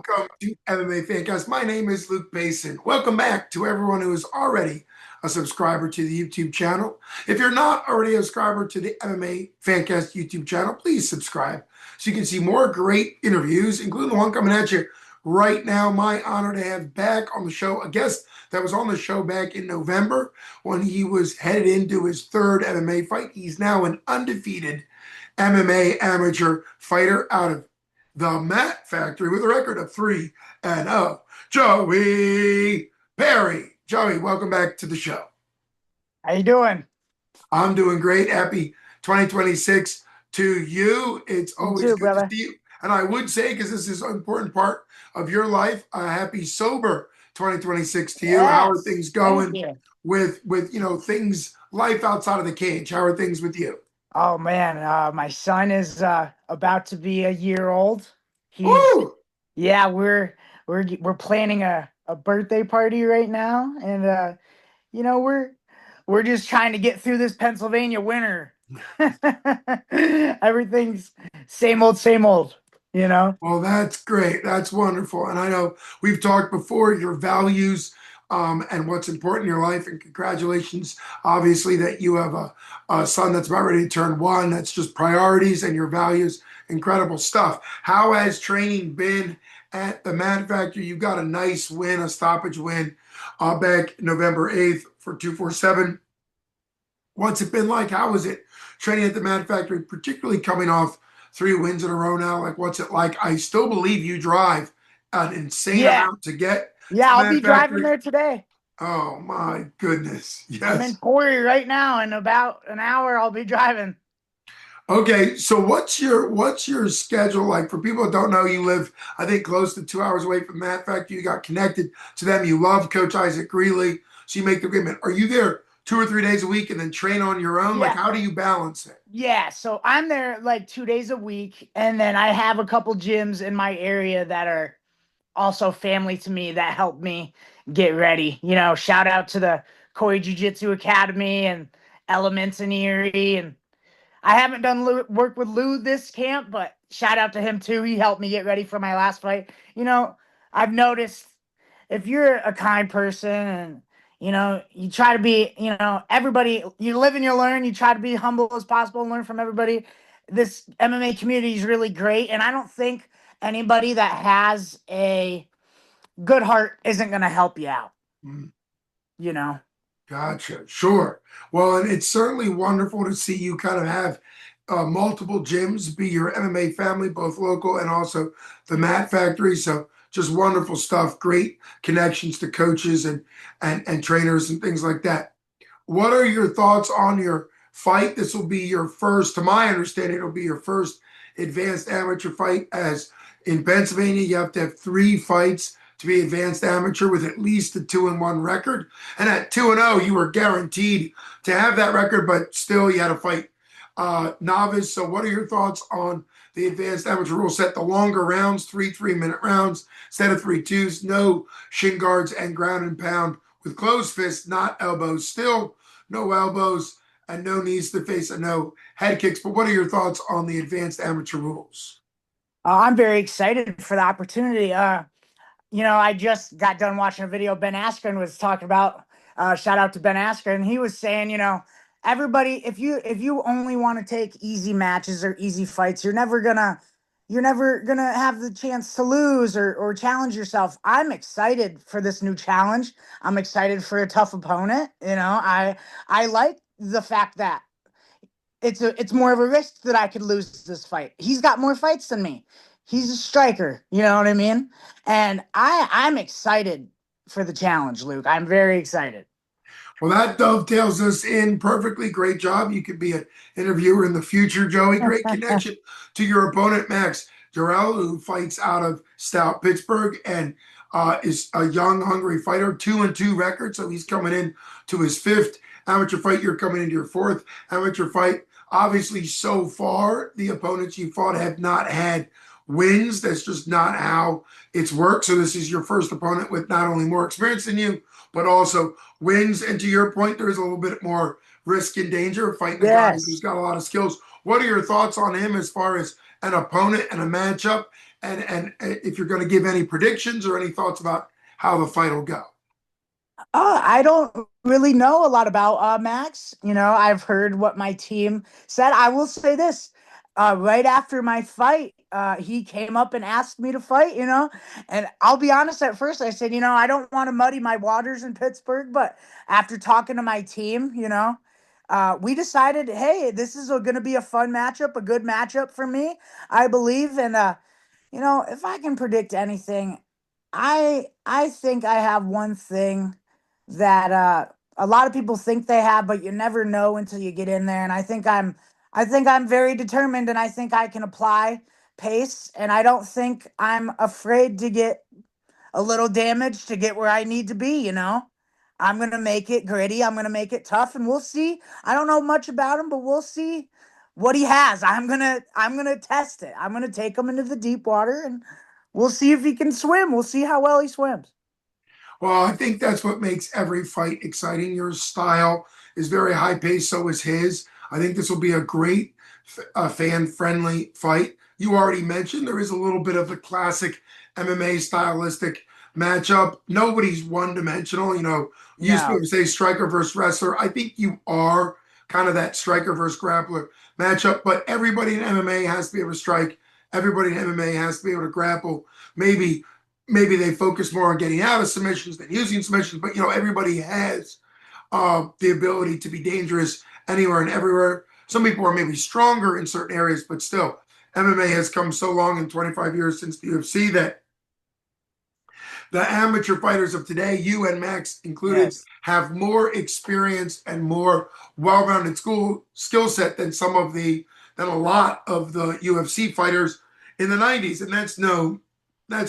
Welcome to MMA Fancast. My name is Luke Basin. Welcome back to everyone who is already a subscriber to the YouTube channel. If you're not already a subscriber to the MMA Fancast YouTube channel, please subscribe so you can see more great interviews, including the one coming at you right now. My honor to have back on the show a guest that was on the show back in November when he was headed into his third MMA fight. He's now an undefeated MMA amateur fighter out of the Mat Factory with a record of 3-0. Joey Perry. Joey, welcome back to the show. How you doing? I'm doing great. Happy 2026 to you. It's You always too, good to brother. see you. And I would say, because this is an important part of your life, a happy sober 2026 to you. How are Yes. things Thank going you. with things, life outside of the cage? How are things with you? Oh man, my son is about to be a year old. He's Woo! yeah, we're planning a birthday party right now, and you know we're just trying to get through this Pennsylvania winter. Everything's same old, you know. Well, that's great. That's wonderful. And I know we've talked before your values and what's important in your life. And congratulations, obviously, that you have a son that's about ready to turn one. That's just priorities and your values. Incredible stuff. How has training been at the Mat Factory? You got a nice win, a stoppage win back November 8th for 247. What's it been like? How was it training at the Mat Factory, particularly coming off 3 wins in a row now? Like, what's it like? I still believe you drive an insane Yeah, amount to get to yeah, the I'll be Mat driving Factory. there today. Oh my goodness. I'm in Yes. Corey right now. In about an hour, I'll be driving. Okay, so what's your schedule like? For people that don't know, you live, I think, close to 2 hours away from Mat Factory. You got connected to them. You love Coach Isaac Greeley, so you make the agreement. Are you there 2 or 3 days a week and then train on your own? Like, Yeah, how do you balance it? yeah, so I'm there like 2 days a week, and then I have a couple gyms in my area that are also family to me that help me get ready. You know, shout out to the Koi Jiu Jitsu Academy and Elements in Erie. And I haven't done work with Lou this camp, but shout out to him too. He helped me get ready for my last fight. You know, I've noticed if you're a kind person and you try to be, everybody, you live and you learn, you try to be humble as possible and learn from everybody. This MMA community is really great. And I don't think anybody that has a good heart isn't going to help you out, Mm. you know? Gotcha. Sure. Well, and it's certainly wonderful to see you kind of have multiple gyms be your MMA family, both local and also the Mat Factory. So just wonderful stuff. Great connections to coaches and trainers and things like that. What are your thoughts on your fight? This will be your first, to my understanding, it'll be your first advanced amateur fight. As in Pennsylvania, you have to have 3 fights to be advanced amateur with at least a 2-1 record. And at 2-0, you were guaranteed to have that record, but still you had to fight novice. So what are your thoughts on the advanced amateur rule set? The longer rounds, 3 3-minute rounds instead of 3 2s, no shin guards and ground and pound with closed fists, not elbows. Still no elbows and no knees to the face and no head kicks. But what are your thoughts on the advanced amateur rules? I'm very excited for the opportunity. I just got done watching a video Ben Askren was talking about. Shout out to Ben Askren. He was saying, everybody, if you only want to take easy matches or easy fights, you're never gonna have the chance to lose or challenge yourself. I'm excited for this new challenge. I'm excited for a tough opponent. I like the fact that it's more of a risk that I could lose this fight. He's got more fights than me. He's a striker, you know what I mean? And I'm excited for the challenge, Luke. I'm very excited. Well, that dovetails us in perfectly. Great job. You could be an interviewer in the future, Joey. Great connection to your opponent, Max Jarrell, who fights out of Stout, Pittsburgh, and is a young, hungry fighter. 2-2 record, so he's coming in to his fifth amateur fight. You're coming into your fourth amateur fight. Obviously, so far, the opponents you fought have not had wins. That's just not how it's worked. So this is your first opponent with not only more experience than you, but also wins. And to your point, there's a little bit more risk and danger of fighting a guy who's Yes. got a lot of skills. What are your thoughts on him as far as an opponent and a matchup? and if you're going to give any predictions or any thoughts about how the fight will go. I don't really know a lot about Max. You know, I've heard what my team said. I will say this. Right after my fight, he came up and asked me to fight, you know, and I'll be honest, at first I said, you know, I don't want to muddy my waters in Pittsburgh, but after talking to my team, you know, we decided, hey, this is going to be a fun matchup, a good matchup for me, I believe. And you know, if I can predict anything, I think I have one thing that a lot of people think they have, but you never know until you get in there. And I think I'm very determined, and I think I can apply pace, and I don't think I'm afraid to get a little damage to get where I need to be. You know, I'm gonna make it gritty. I'm gonna make it tough, and we'll see. I don't know much about him, but we'll see what he has. I'm gonna test it. I'm gonna take him into the deep water, and we'll see if he can swim. We'll see how well he swims. Well, I think that's what makes every fight exciting. Your style is very high paced, so is his. I think this will be a great fan friendly fight. You already mentioned there is a little bit of the classic MMA stylistic matchup. Nobody's one dimensional. You know, you used to be No, able to say striker versus wrestler. I think you are kind of that striker versus grappler matchup, but everybody in MMA has to be able to strike. Everybody in MMA has to be able to grapple. Maybe they focus more on getting out of submissions than using submissions, but you know, everybody has the ability to be dangerous anywhere and everywhere. Some people are maybe stronger in certain areas, but still, MMA has come so long in 25 years since the UFC that the amateur fighters of today, you and Max included, yes, have more experience and more well-rounded school skill set than a lot of the UFC fighters in the 90s. And that's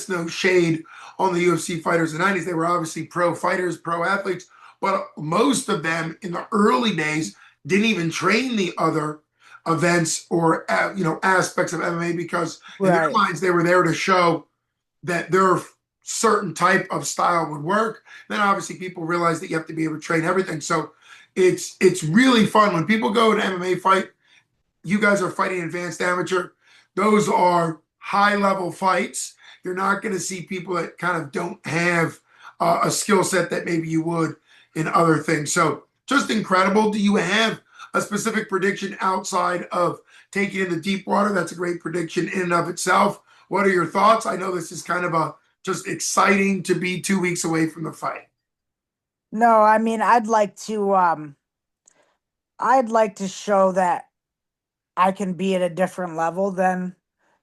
no shade on the UFC fighters in the 90s. They were obviously pro fighters, pro athletes, but most of them in the early days didn't even train the other events or aspects of MMA because in their right. minds they were there to show that their certain type of style would work. Then obviously people realize that you have to be able to train everything. So it's really fun when people go to MMA fight. You guys are fighting advanced amateur. Those are high level fights. You're not going to see people that kind of don't have a skill set that maybe you would in other things. So just incredible. Do you have a specific prediction outside of taking in the deep water? That's a great prediction in and of itself. What are your thoughts? I know this is kind of a just exciting to be 2 weeks away from the fight. No, I mean, I'd like to show that I can be at a different level than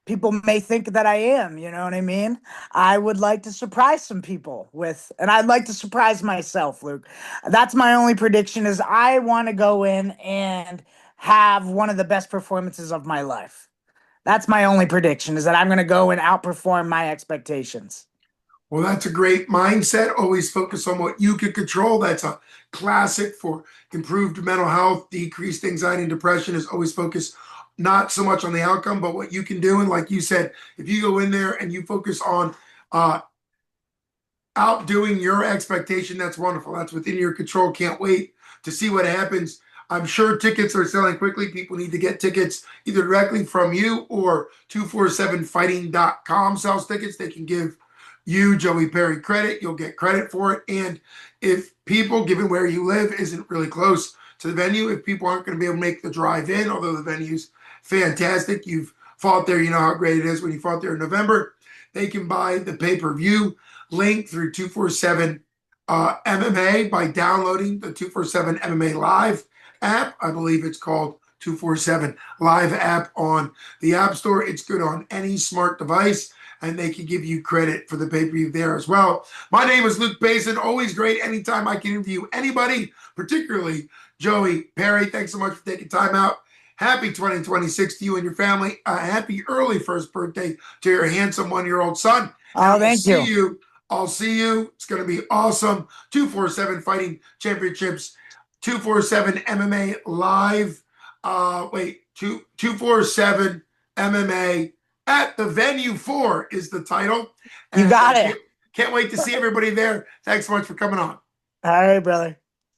people may think that I am, you know what I mean? I would like to surprise some people with, and I'd like to surprise myself, Luke. That's my only prediction is I want to go in and have one of the best performances of my life. That's my only prediction is that I'm going to go and outperform my expectations. Well, that's a great mindset. Always focus on what you can control. That's a classic for improved mental health, decreased anxiety and depression is always focus not so much on the outcome, but what you can do. And like you said, if you go in there and you focus on uh, outdoing your expectation, that's wonderful. That's within your control. Can't wait to see what happens. I'm sure tickets are selling quickly. People need to get tickets either directly from you or 247fighting.com sells tickets. They can give you, Joey Perry, credit. You'll get credit for it. And if people, given where you live, isn't really close to the venue, if people aren't going to be able to make the drive in, although the venue's fantastic, you've fought there, you know how great it is when you fought there in November, they can buy the pay per view link through 247 MMA by downloading the 247 MMA Live app. I believe it's called 247 Live app on the App Store. It's good on any smart device, and they can give you credit for the pay per view there as well. My name is Luke Payson. Always great anytime I can interview anybody, particularly Joey Perry. Thanks so much for taking time out. Happy 2026 to you and your family. A happy early first birthday to your handsome 1-year-old son. And Oh, thank you. I'll see you. It's going to be awesome. 247 Fighting Championships, 247 MMA Live. Wait, 247 MMA at the Venue 4 is the title. You And got it. can't wait to see everybody there. Thanks so much for coming on. All right, brother.